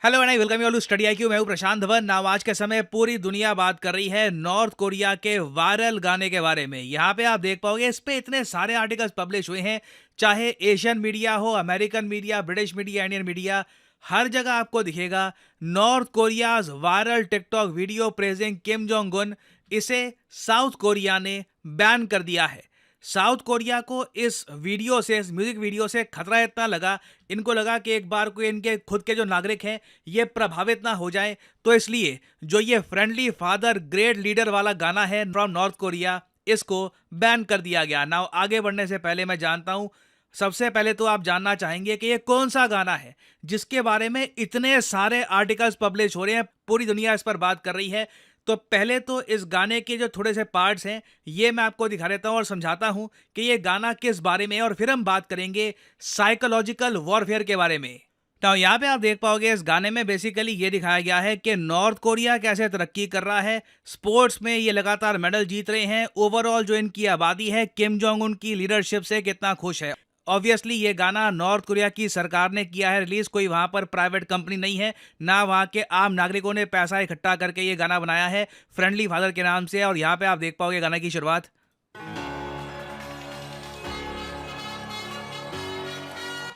Hello and I welcome you all to study IQ. मैं हूं प्रशांत Dhawan. Now आज के समय पूरी दुनिया बात कर रही है नॉर्थ कोरिया के वायरल गाने के बारे में। यहाँ पे आप देख पाओगे इस पे इतने सारे आर्टिकल्स पब्लिश हुए हैं, चाहे एशियन मीडिया हो, American media, British media, Indian media, हर जगह आपको दिखेगा North Korea's viral TikTok video praising Kim Jong Un. इसे साउथ कोरिया ने बैन कर दिया है। साउथ कोरिया को इस वीडियो से, इस म्यूजिक वीडियो से खतरा इतना लगा, इनको लगा कि एक बार कोई इनके खुद के जो नागरिक हैं ये प्रभावित ना हो जाए, तो इसलिए जो ये फ्रेंडली फादर ग्रेट लीडर वाला गाना है फ्रॉम नॉर्थ कोरिया, इसको बैन कर दिया गया। नाउ आगे बढ़ने से पहले मैं जानता हूं, सबसे पहले तो आप जानना चाहेंगे कि ये कौन सा गाना है जिसके बारे में इतने सारे आर्टिकल्स पब्लिश हो रहे हैं, पूरी दुनिया इस पर बात कर रही है। तो पहले तो इस गाने के जो थोड़े से पार्ट्स हैं ये मैं आपको दिखा देता हूं और समझाता हूं कि ये गाना किस बारे में है, और फिर हम बात करेंगे साइकोलॉजिकल वॉरफेयर के बारे में। तो यहाँ पे आप देख पाओगे इस गाने में बेसिकली ये दिखाया गया है कि नॉर्थ कोरिया कैसे तरक्की कर रहा है, स्पोर्ट्स में ये लगातार मेडल जीत रहे हैं, ओवरऑल जो इनकी आबादी है किम जोंग उन की लीडरशिप से कितना खुश है। ऑब्वियसली ये गाना नॉर्थ कोरिया की सरकार ने किया है रिलीज, कोई वहां पर प्राइवेट कंपनी नहीं है, ना वहां के आम नागरिकों ने पैसा इकट्ठा करके ये गाना बनाया है, फ्रेंडली फादर के नाम से। और यहाँ पे आप देख पाओगे गाना की शुरुआत।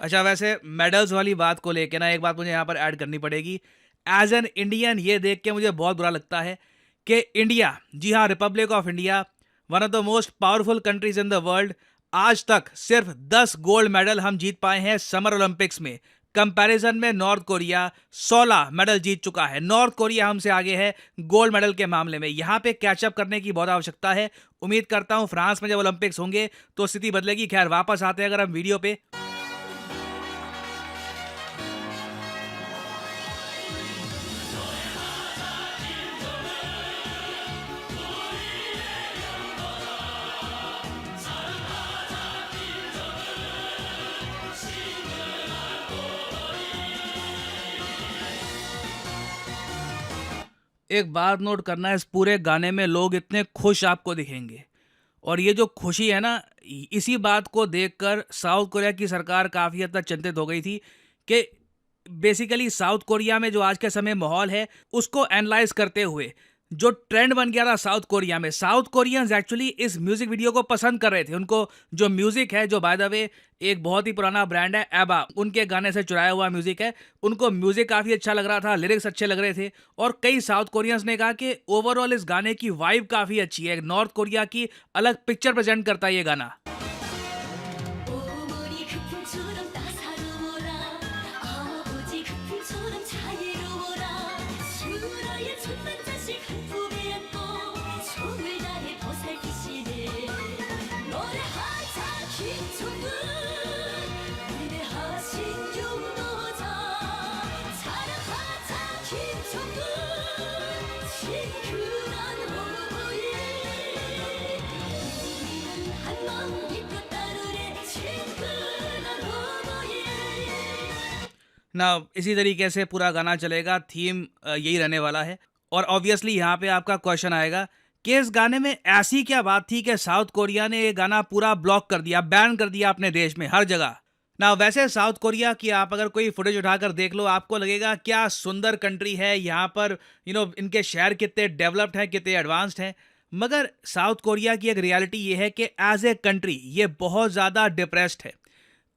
अच्छा, वैसे मेडल्स वाली बात को लेके ना एक बात मुझे यहाँ पर ऐड करनी पड़ेगी। एज एन इंडियन ये देख के मुझे बहुत बुरा लगता है कि इंडिया, जी हाँ, Republic of India, one of the most powerful countries in the world, आज तक सिर्फ 10 गोल्ड मेडल हम जीत पाए हैं समर ओलंपिक्स में। कंपैरिजन में नॉर्थ कोरिया 16 मेडल जीत चुका है। नॉर्थ कोरिया हमसे आगे है गोल्ड मेडल के मामले में। यहाँ पे कैचअप करने की बहुत आवश्यकता है। उम्मीद करता हूँ फ्रांस में जब ओलंपिक्स होंगे तो स्थिति बदलेगी। खैर, वापस आते हैं अगर हम वीडियो पे। एक बात नोट करना है, इस पूरे गाने में लोग इतने खुश आपको दिखेंगे, और ये जो खुशी है ना, इसी बात को देखकर साउथ कोरिया की सरकार काफ़ी हद तक चिंतित हो गई थी कि बेसिकली साउथ कोरिया में जो आज के समय माहौल है उसको एनालाइज करते हुए जो ट्रेंड बन गया था साउथ कोरिया में, साउथ कोरियंस एक्चुअली इस म्यूजिक वीडियो को पसंद कर रहे थे। उनको जो म्यूजिक है, जो बाय द वे एक बहुत ही पुराना ब्रांड है एबा, उनके गाने से चुराया हुआ म्यूजिक है, उनको म्यूजिक काफ़ी अच्छा लग रहा था, लिरिक्स अच्छे लग रहे थे, और कई साउथ कोरियंस ने कहा कि ओवरऑल इस गाने की वाइब काफ़ी अच्छी है, नॉर्थ कोरिया की अलग पिक्चर प्रेजेंट करता है ये गाना। 오물이 그풍처럼 따사로워라 아버지 그풍처럼 자유로워라 수라의 천만 자식 한 품에 안고 총을 다해 보살피시네 노래하자 김종국 위대하신 용도자 사랑하자 김종국 친근한 호부에 우리는 한마음 이끌 따르래 친근한 호부에 ना इसी तरीके से पूरा गाना चलेगा, थीम यही रहने वाला है। और ऑब्वियसली यहाँ पे आपका क्वेश्चन आएगा कि इस गाने में ऐसी क्या बात थी कि साउथ कोरिया ने ये गाना पूरा ब्लॉक कर दिया, बैन कर दिया अपने देश में हर जगह। ना वैसे साउथ कोरिया की आप अगर कोई फुटेज उठाकर देख लो, आपको लगेगा क्या सुंदर कंट्री है, यहाँ पर इनके शहर कितने डेवलप्ड हैं, कितने एडवांस्ड हैं। मगर साउथ कोरिया की एक रियलिटी ये है कि एज ए कंट्री ये बहुत ज़्यादा डिप्रेस्ड है।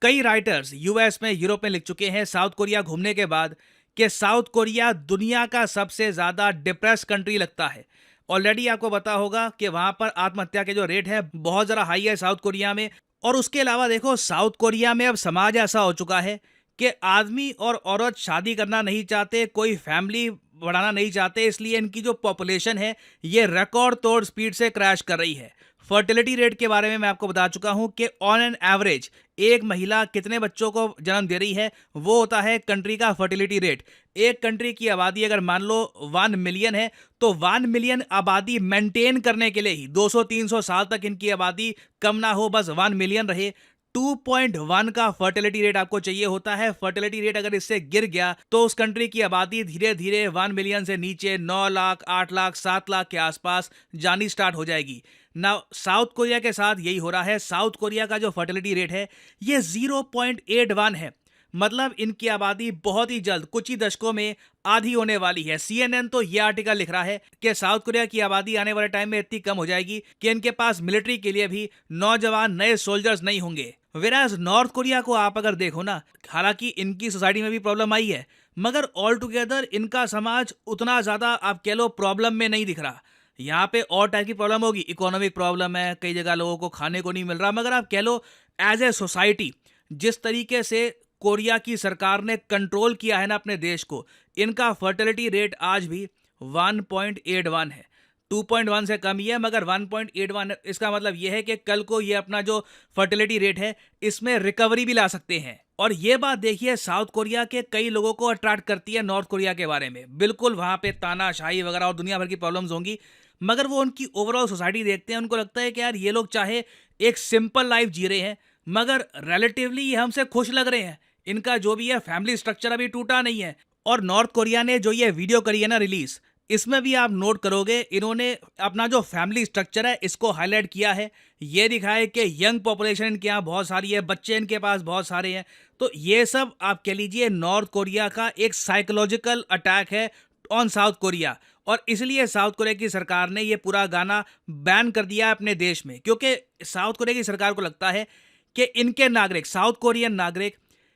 कई राइटर्स यूएस में, यूरोप में लिख चुके हैं साउथ कोरिया घूमने के बाद कि साउथ कोरिया दुनिया का सबसे ज़्यादा डिप्रेस कंट्री लगता है। ऑलरेडी आपको पता होगा कि वहाँ पर आत्महत्या के जो रेट है बहुत ज़्यादा हाई है साउथ कोरिया में। और उसके अलावा देखो, साउथ कोरिया में अब समाज ऐसा हो चुका है कि आदमी और औरत शादी करना नहीं चाहते, कोई फैमिली बढ़ाना नहीं चाहते, इसलिए इनकी जो पॉपुलेशन है ये रिकॉर्ड तोड़ स्पीड से क्रैश कर रही है। फर्टिलिटी रेट के बारे में मैं आपको बता चुका हूं कि ऑन एन एवरेज एक महिला कितने बच्चों को जन्म दे रही है, वो होता है कंट्री का फर्टिलिटी रेट। एक कंट्री की आबादी अगर मान लो 1 मिलियन है, तो 1 मिलियन आबादी मेंटेन करने के लिए ही 200-300 साल तक इनकी आबादी कम ना हो, बस 1 मिलियन रहे। 2.1 का फर्टिलिटी रेट आपको चाहिए होता है। फर्टिलिटी रेट अगर इससे गिर गया तो उस कंट्री की आबादी धीरे धीरे 1 मिलियन से नीचे 9 लाख, 8 लाख, 7 लाख के आसपास जानी स्टार्ट हो जाएगी। ना साउथ कोरिया के साथ यही हो रहा है। साउथ कोरिया का जो फर्टिलिटी रेट है ये 0.81 है। मतलब इनकी आबादी बहुत ही जल्द कुछ ही दशकों में आधी होने वाली है। CNN तो ये आर्टिकल लिख रहा है कि साउथ कोरिया की आबादी आने वाले टाइम में इतनी कम हो जाएगी कि इनके पास मिलिट्री के लिए भी नौजवान नए सोल्जर्स नहीं होंगे। वेराज नॉर्थ कोरिया को आप अगर देखो ना, हालांकि इनकी सोसाइटी में भी प्रॉब्लम आई है, मगर ऑल टुगेदर इनका समाज उतना ज्यादा आप कह लो प्रॉब्लम में नहीं दिख रहा। यहाँ पे और टाइप की प्रॉब्लम होगी, इकोनॉमिक प्रॉब्लम है, कई जगह लोगों को खाने को नहीं मिल रहा, मगर आप कह लो एज ए सोसाइटी जिस तरीके से कोरिया की सरकार ने कंट्रोल किया है ना अपने देश को, इनका फर्टिलिटी रेट आज भी 1.81 है। 2.1 से कम ही है, मगर 1.81 इसका मतलब यह है कि कल को ये अपना जो फर्टिलिटी रेट है इसमें रिकवरी भी ला सकते हैं। और ये बात देखिए साउथ कोरिया के कई लोगों को अट्रैक्ट करती है नॉर्थ कोरिया के बारे में। बिल्कुल वहां पे तानाशाही वगैरह और दुनिया भर की प्रॉब्लम्स होंगी, मगर वो उनकी ओवरऑल सोसाइटी देखते हैं, उनको लगता है कि यार ये लोग चाहे एक सिंपल लाइफ जी रहे हैं मगर रिलेटिवली ये हमसे खुश लग रहे हैं। इनका जो भी है फैमिली स्ट्रक्चर अभी टूटा नहीं है। और नॉर्थ कोरिया ने जो ये वीडियो करी है ना रिलीज, इसमें भी आप नोट करोगे इन्होंने अपना जो फैमिली स्ट्रक्चर है इसको हाईलाइट किया है। ये दिखाया है कि यंग पॉपुलेशन इनके यहाँ बहुत सारी है, बच्चे इनके पास बहुत सारे हैं। तो ये सब आप कह लीजिए नॉर्थ कोरिया का एक साइकोलॉजिकल अटैक है ऑन साउथ कोरिया। और इसलिए साउथ कोरिया की सरकार ने ये पूरा गाना बैन कर दिया है अपने देश में, क्योंकि साउथ कोरिया की सरकार को लगता है कि इनके नागरिक, साउथ कोरियन नागरिक,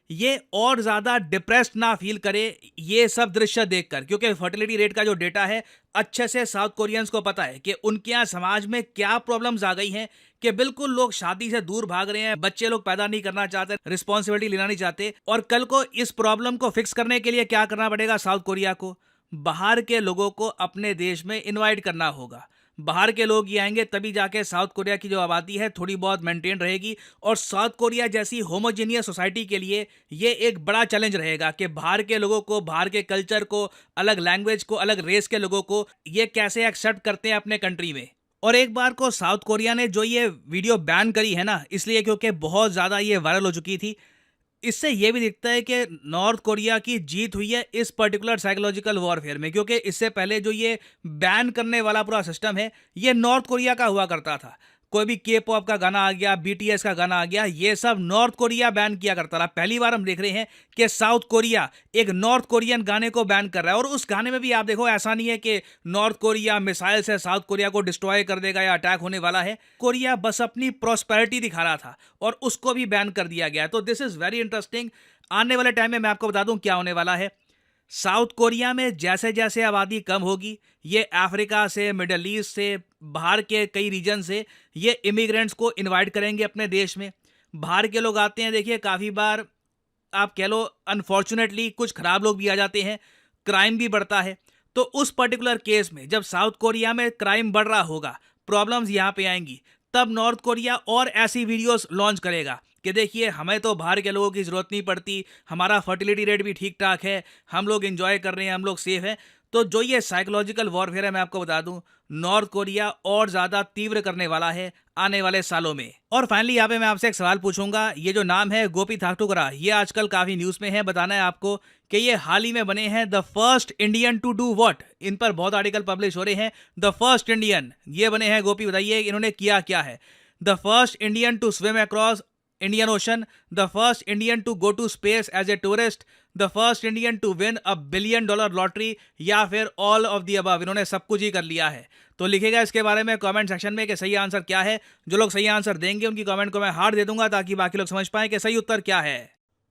ये और ज़्यादा डिप्रेस्ड ना फील करे ये सब दृश्य देखकर। क्योंकि फर्टिलिटी रेट का जो डेटा है अच्छे से साउथ कोरियंस को पता है कि उनके यहाँ समाज में क्या प्रॉब्लम्स आ गई हैं कि बिल्कुल लोग शादी से दूर भाग रहे हैं, बच्चे लोग पैदा नहीं करना चाहते, रिस्पॉन्सिबिलिटी लेना नहीं चाहते। और कल को इस प्रॉब्लम को फिक्स करने के लिए क्या करना पड़ेगा साउथ कोरिया को? बाहर के लोगों को अपने देश में इन्वाइट करना होगा। बाहर के लोग ये आएंगे तभी जाके साउथ कोरिया की जो आबादी है थोड़ी बहुत मेंटेन रहेगी। और साउथ कोरिया जैसी होमोजेनियस सोसाइटी के लिए ये एक बड़ा चैलेंज रहेगा कि बाहर के लोगों को, बाहर के कल्चर को, अलग लैंग्वेज को, अलग रेस के लोगों को ये कैसे एक्सेप्ट करते हैं अपने कंट्री में। और एक बार को साउथ कोरिया ने जो ये वीडियो बैन करी है ना, इसलिए क्योंकि बहुत ज़्यादा ये वायरल हो चुकी थी, इससे यह भी दिखता है कि नॉर्थ कोरिया की जीत हुई है इस पर्टिकुलर साइकोलॉजिकल वॉरफेयर में। क्योंकि इससे पहले जो ये बैन करने वाला पूरा सिस्टम है ये नॉर्थ कोरिया का हुआ करता था। कोई भी के पॉप का गाना आ गया, BTS का गाना आ गया, ये सब नॉर्थ कोरिया बैन किया करता था। पहली बार हम देख रहे हैं कि साउथ कोरिया एक नॉर्थ कोरियन गाने को बैन कर रहा है। और उस गाने में भी आप देखो ऐसा नहीं है कि नॉर्थ कोरिया मिसाइल से साउथ कोरिया को डिस्ट्रॉय कर देगा या अटैक होने वाला है। कोरिया बस अपनी प्रॉस्पेरिटी दिखा रहा था और उसको भी बैन कर दिया गया। तो दिस इज वेरी इंटरेस्टिंग। आने वाले टाइम में मैं आपको बता दूं क्या होने वाला है। साउथ कोरिया में जैसे जैसे आबादी कम होगी, ये अफ्रीका से, मिडल ईस्ट से, बाहर के कई रीजन से ये इमिग्रेंट्स को इनवाइट करेंगे अपने देश में। बाहर के लोग आते हैं, देखिए काफ़ी बार आप कह लो अनफॉर्चुनेटली कुछ खराब लोग भी आ जाते हैं, क्राइम भी बढ़ता है। तो उस पर्टिकुलर केस में जब साउथ कोरिया में क्राइम बढ़ रहा होगा, प्रॉब्लम्स यहाँ पे आएंगी, तब नॉर्थ कोरिया और ऐसी वीडियोस लॉन्च करेगा कि देखिए हमें तो बाहर के लोगों की ज़रूरत नहीं पड़ती, हमारा फर्टिलिटी रेट भी ठीक ठाक है, हम लोग एंजॉय कर रहे हैं, हम लोग सेफ हैं। तो जो ये साइकोलॉजिकल वॉरफेयर है मैं आपको बता दूं, नॉर्थ कोरिया और ज़्यादा तीव्र करने वाला है आने वाले सालों में। और फाइनली यहाँ पे मैं आपसे एक सवाल पूछूंगा। ये जो नाम है गोपी थाकुरा, ये आजकल काफ़ी न्यूज़ में है। बताना है आपको कि ये हाल ही में बने हैं the first Indian to do what. इन पर बहुत आर्टिकल पब्लिश हो रहे हैं। द फर्स्ट इंडियन ये बने हैं गोपी, बताइए इन्होंने किया क्या है। The first Indian to swim across Indian Ocean, the first Indian to go to space as a tourist, the first Indian to win $1 billion lottery, या फिर all of the above। इन्होंने सब कुछ ही कर लिया है। तो लिखेगा इसके बारे में कमेंट सेक्शन में कि सही आंसर क्या है। जो लोग सही आंसर देंगे उनकी कमेंट को मैं हार्ट दे दूंगा ताकि बाकी लोग समझ पाएं कि सही उत्तर क्या है।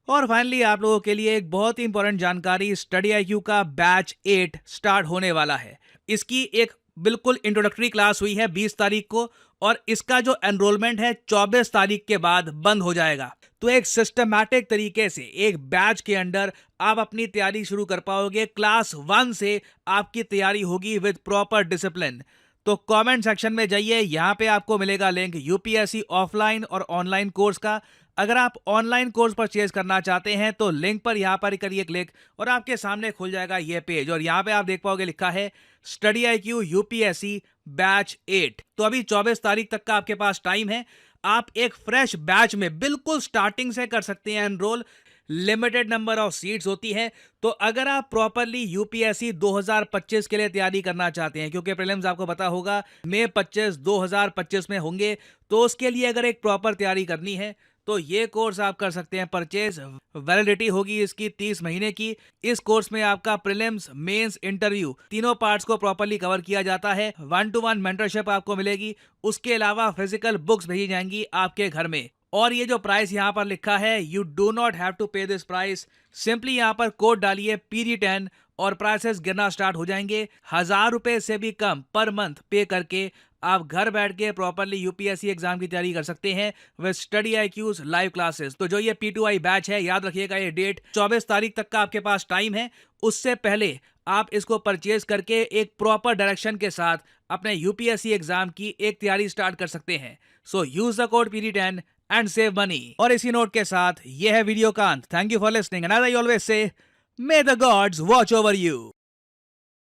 और फाइनली आप लोगों के लिए एक बहुत ही इंपॉर्टेंट जानकारी, स्टडी IQ का बैच 8 स्टार्ट होने वाला है। इसकी एक बिल्कुल इंट्रोडक्टरी क्लास हुई है 20 तारीख को, और इसका जो एनरोलमेंट है 24 तारीख के बाद बंद हो जाएगा। तो एक सिस्टमैटिक तरीके से एक बैच के अंडर आप अपनी तैयारी शुरू कर पाओगे। क्लास 1 से आपकी तैयारी होगी विद प्रॉपर डिसिप्लिन। तो कमेंट सेक्शन में जाइए, यहाँ पे आपको मिलेगा लिंक UPSC ऑफलाइन और ऑनलाइन कोर्स का। अगर आप ऑनलाइन कोर्स परचेज करना चाहते हैं तो लिंक पर यहाँ पर करिए क्लिक और आपके सामने खुल जाएगा ये पेज। और यहाँ पे आप देख पाओगे लिखा है स्टडी IQ UPSC बैच 8। तो अभी 24 तारीख तक का आपके पास टाइम है। आप एक फ्रेश बैच में बिल्कुल स्टार्टिंग से कर सकते हैं enrol. Limited number of seats होती है। तो अगर आप प्रॉपरली UPSC 2025 के लिए तैयारी करना चाहते हैं, क्योंकि प्रीलिम्स आपको पता होगा मई 25 2025 में होंगे, तो उसके लिए अगर एक प्रॉपर तैयारी करनी है तो ये कोर्स आप कर सकते हैं परचेज। वैलिडिटी होगी इसकी 30 महीने की। इस कोर्स में आपका प्रीलिम्स, मेंस, इंटरव्यू तीनों पार्ट्स को प्रॉपर्ली कवर किया जाता है। 1-to-1 मेंटरशिप आपको मिलेगी। उसके अलावा फिजिकल बुक्स भेजी जाएंगी आपके घर में। और ये जो प्राइस यहाँ पर लिखा है, you do not have to pay this price. Simply यहाँ पर कोड डालिए PD10 और प्राइसेस गिरना स्टार्ट हो जाएंगे। 1000 रुपए से भी कम पर मंथ पे करके आप घर बैठ के प्रॉपरली यूपीएससी एग्जाम की तैयारी कर सकते हैं with study IQs live classes. तो जो ये P2I बैच है, याद रखिएगा ये डेट 24 तारीख तक का आपके पास टाइम है। उससे पहले आप इसको परचेज करके एक प्रॉपर डायरेक्शन के साथ अपने यूपीएससी एग्जाम की एक तैयारी स्टार्ट कर सकते हैं। So use the code PD10 and save money. और इसी नोट के साथ ये है वीडियो का अंत। Thank you for listening and as I always say, may the gods watch over you.